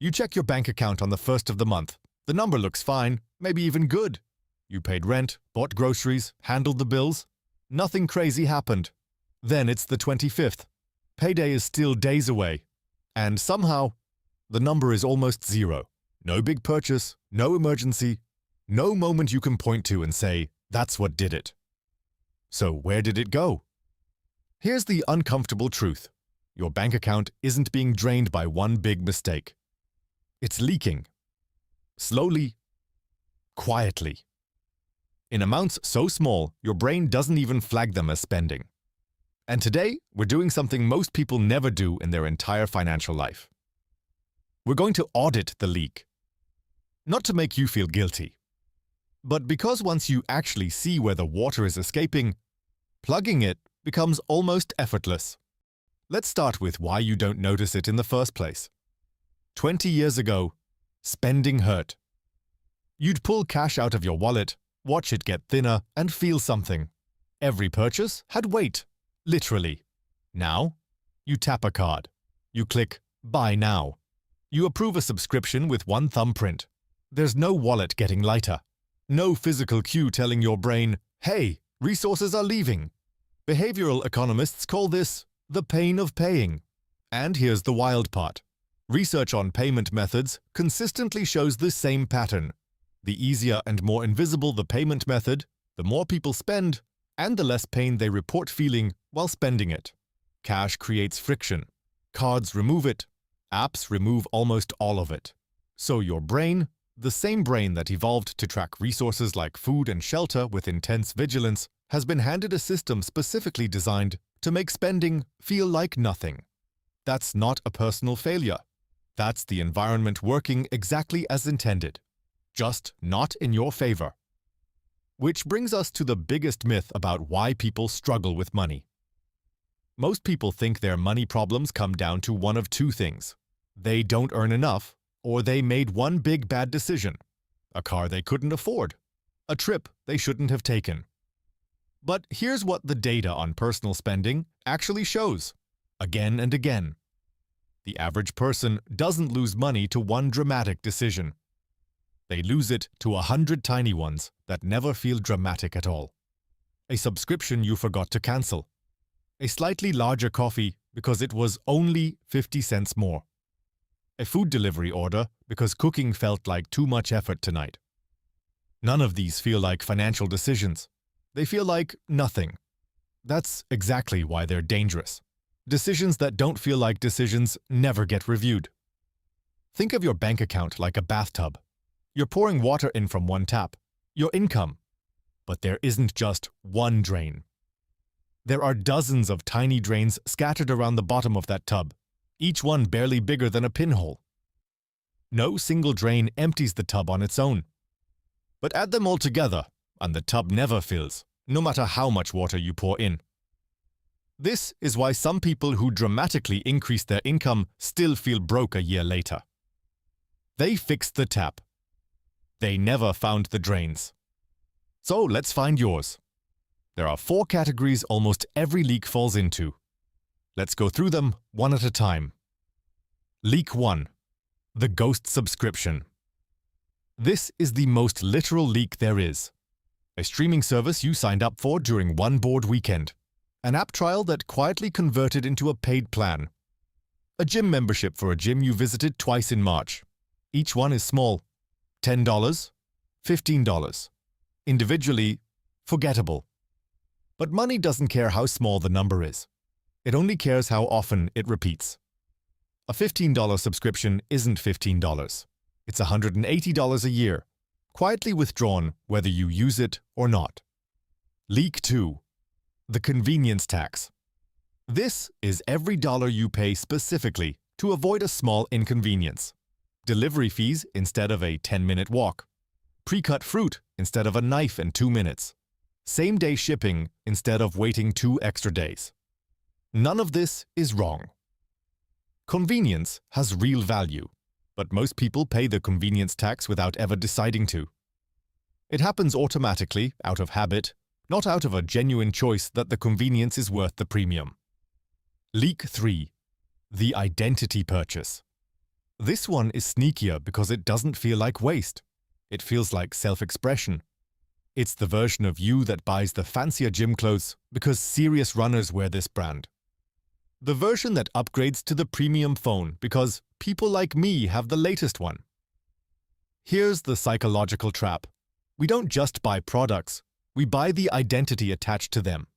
You check your bank account on the 1st of the month. The number looks fine, maybe even good. You paid rent, bought groceries, handled the bills. Nothing crazy happened. Then it's the 25th. Payday is still days away. And somehow, the number is almost zero. No big purchase, no emergency, no moment you can point to and say, that's what did it. So where did it go? Here's the uncomfortable truth. Your bank account isn't being drained by one big mistake. It's leaking. Slowly, quietly. In amounts so small, your brain doesn't even flag them as spending. And today, we're doing something most people never do in their entire financial life. We're going to audit the leak. Not to make you feel guilty, but because once you actually see where the water is escaping, plugging it becomes almost effortless. Let's start with why you don't notice it in the first place. 20 years ago, spending hurt. You'd pull cash out of your wallet, watch it get thinner, and feel something. Every purchase had weight, literally. Now, you tap a card. You click Buy Now. You approve a subscription with one thumbprint. There's no wallet getting lighter. No physical cue telling your brain, hey, resources are leaving. Behavioral economists call this the pain of paying. And here's the wild part. Research on payment methods consistently shows the same pattern. The easier and more invisible the payment method, the more people spend, and the less pain they report feeling while spending it. Cash creates friction. Cards remove it. Apps remove almost all of it. So your brain, the same brain that evolved to track resources like food and shelter with intense vigilance, has been handed a system specifically designed to make spending feel like nothing. That's not a personal failure. That's the environment working exactly as intended, just not in your favor. Which brings us to the biggest myth about why people struggle with money. Most people think their money problems come down to one of two things. They don't earn enough, or they made one big bad decision. A car they couldn't afford. A trip they shouldn't have taken. But here's what the data on personal spending actually shows, again and again. The average person doesn't lose money to one dramatic decision. They lose it to 100 tiny ones that never feel dramatic at all. A subscription you forgot to cancel. A slightly larger coffee because it was only 50 cents more. A food delivery order because cooking felt like too much effort tonight. None of these feel like financial decisions. They feel like nothing. That's exactly why they're dangerous. Decisions that don't feel like decisions never get reviewed. Think of your bank account like a bathtub. You're pouring water in from one tap, your income. But there isn't just one drain. There are dozens of tiny drains scattered around the bottom of that tub, each one barely bigger than a pinhole. No single drain empties the tub on its own. But add them all together, and the tub never fills, no matter how much water you pour in. This is why some people who dramatically increase their income still feel broke a year later. They fixed the tap. They never found the drains. So let's find yours. There are 4 categories almost every leak falls into. Let's go through them one at a time. Leak 1. The ghost subscription. This is the most literal leak there is. A streaming service you signed up for during one bored weekend. An app trial that quietly converted into a paid plan. A gym membership for a gym you visited twice in March. Each one is small. $10, $15. Individually, forgettable. But money doesn't care how small the number is. It only cares how often it repeats. A $15 subscription isn't $15. It's $180 a year, quietly withdrawn whether you use it or not. Leak 2. The convenience tax. This is every dollar you pay specifically to avoid a small inconvenience. Delivery fees instead of a 10-minute walk. Pre-cut fruit instead of a knife in 2 minutes. Same-day shipping instead of waiting 2 extra days. None of this is wrong. Convenience has real value, but most people pay the convenience tax without ever deciding to. It happens automatically, out of habit, not out of a genuine choice that the convenience is worth the premium. Leak 3. The identity purchase. This one is sneakier because it doesn't feel like waste. It feels like self-expression. It's the version of you that buys the fancier gym clothes because serious runners wear this brand. The version that upgrades to the premium phone because people like me have the latest one. Here's the psychological trap. We don't just buy products, we buy the identity attached to them.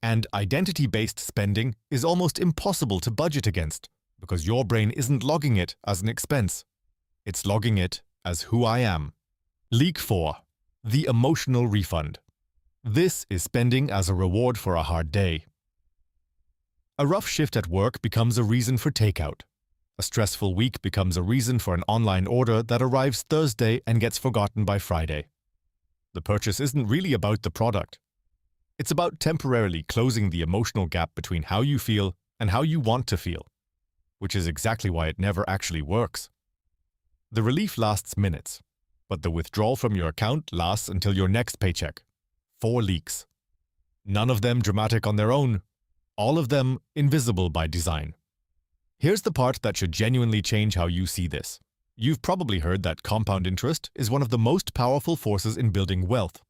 And identity-based spending is almost impossible to budget against because your brain isn't logging it as an expense. It's logging it as who I am. Leak 4. The emotional refund. This is spending as a reward for a hard day. A rough shift at work becomes a reason for takeout. A stressful week becomes a reason for an online order that arrives Thursday and gets forgotten by Friday. The purchase isn't really about the product. It's about temporarily closing the emotional gap between how you feel and how you want to feel, which is exactly why it never actually works. The relief lasts minutes, but the withdrawal from your account lasts until your next paycheck. 4 leaks. None of them dramatic on their own, all of them invisible by design. Here's the part that should genuinely change how you see this. You've probably heard that compound interest is one of the most powerful forces in building wealth.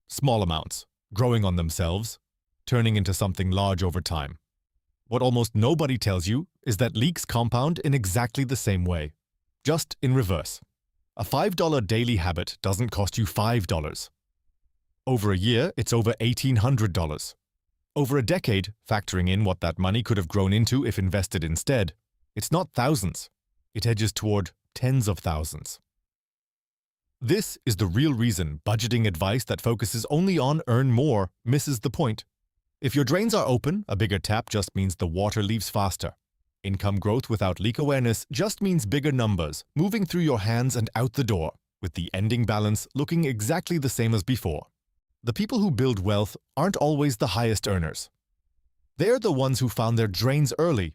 Small amounts, growing on themselves, turning into something large over time. What almost nobody tells you is that leaks compound in exactly the same way, just in reverse. A $5 daily habit doesn't cost you $5. Over a year, it's over $1,800. Over a decade, factoring in what that money could have grown into if invested instead, it's not thousands. It edges toward tens of thousands. This is the real reason budgeting advice that focuses only on earn more misses the point. If your drains are open, a bigger tap just means the water leaves faster. Income growth without leak awareness just means bigger numbers moving through your hands and out the door, with the ending balance looking exactly the same as before. The people who build wealth aren't always the highest earners. They're the ones who found their drains early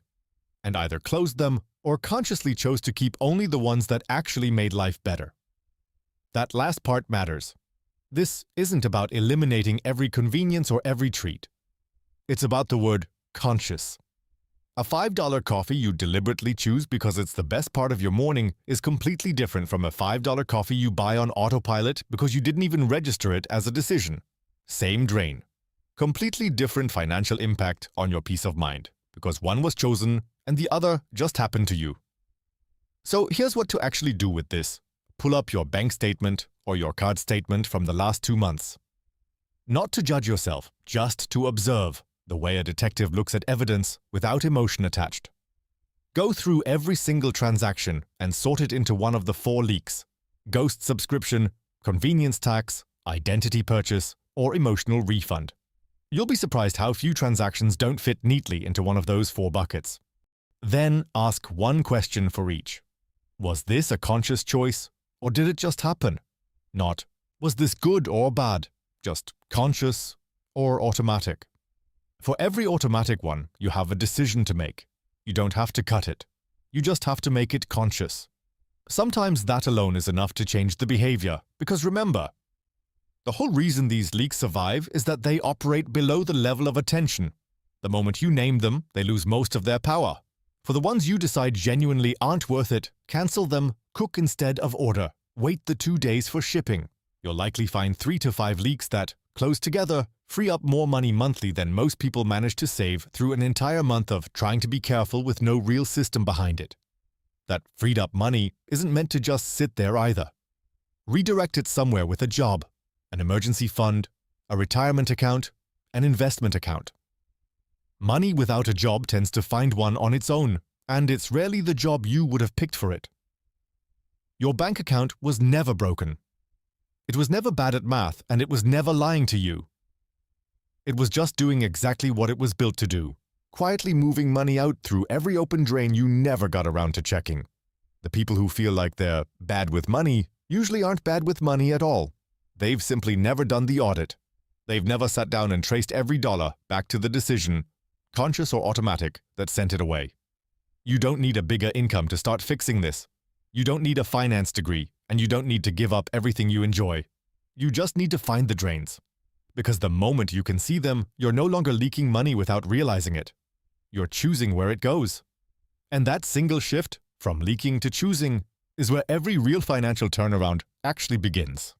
and either closed them or consciously chose to keep only the ones that actually made life better. That last part matters. This isn't about eliminating every convenience or every treat. It's about the word conscious. A $5 coffee you deliberately choose because it's the best part of your morning is completely different from a $5 coffee you buy on autopilot because you didn't even register it as a decision. Same drain. Completely different financial impact on your peace of mind because one was chosen and the other just happened to you. So here's what to actually do with this. Pull up your bank statement or your card statement from the last 2 months. Not to judge yourself, just to observe, the way a detective looks at evidence without emotion attached. Go through every single transaction and sort it into one of the 4 leaks: ghost subscription, convenience tax, identity purchase, or emotional refund. You'll be surprised how few transactions don't fit neatly into one of those 4 buckets. Then ask one question for each. Was this a conscious choice, or did it just happen? Not, was this good or bad? Just conscious or automatic? For every automatic one, you have a decision to make. You don't have to cut it. You just have to make it conscious. Sometimes that alone is enough to change the behavior, because remember, the whole reason these leaks survive is that they operate below the level of attention. The moment you name them, they lose most of their power. For the ones you decide genuinely aren't worth it, cancel them, cook instead of order, wait the 2 days for shipping. You'll likely find 3 to 5 leaks that, closed together, free up more money monthly than most people manage to save through an entire month of trying to be careful with no real system behind it. That freed up money isn't meant to just sit there either. Redirect it somewhere with a job, an emergency fund, a retirement account, an investment account. Money without a job tends to find one on its own, and it's rarely the job you would have picked for it. Your bank account was never broken. It was never bad at math, and it was never lying to you. It was just doing exactly what it was built to do, quietly moving money out through every open drain you never got around to checking. The people who feel like they're bad with money usually aren't bad with money at all. They've simply never done the audit. They've never sat down and traced every dollar back to the decision, conscious or automatic, that sent it away. You don't need a bigger income to start fixing this. You don't need a finance degree, and you don't need to give up everything you enjoy. You just need to find the drains. Because the moment you can see them, you're no longer leaking money without realizing it. You're choosing where it goes. And that single shift, From leaking to choosing is where every real financial turnaround actually begins.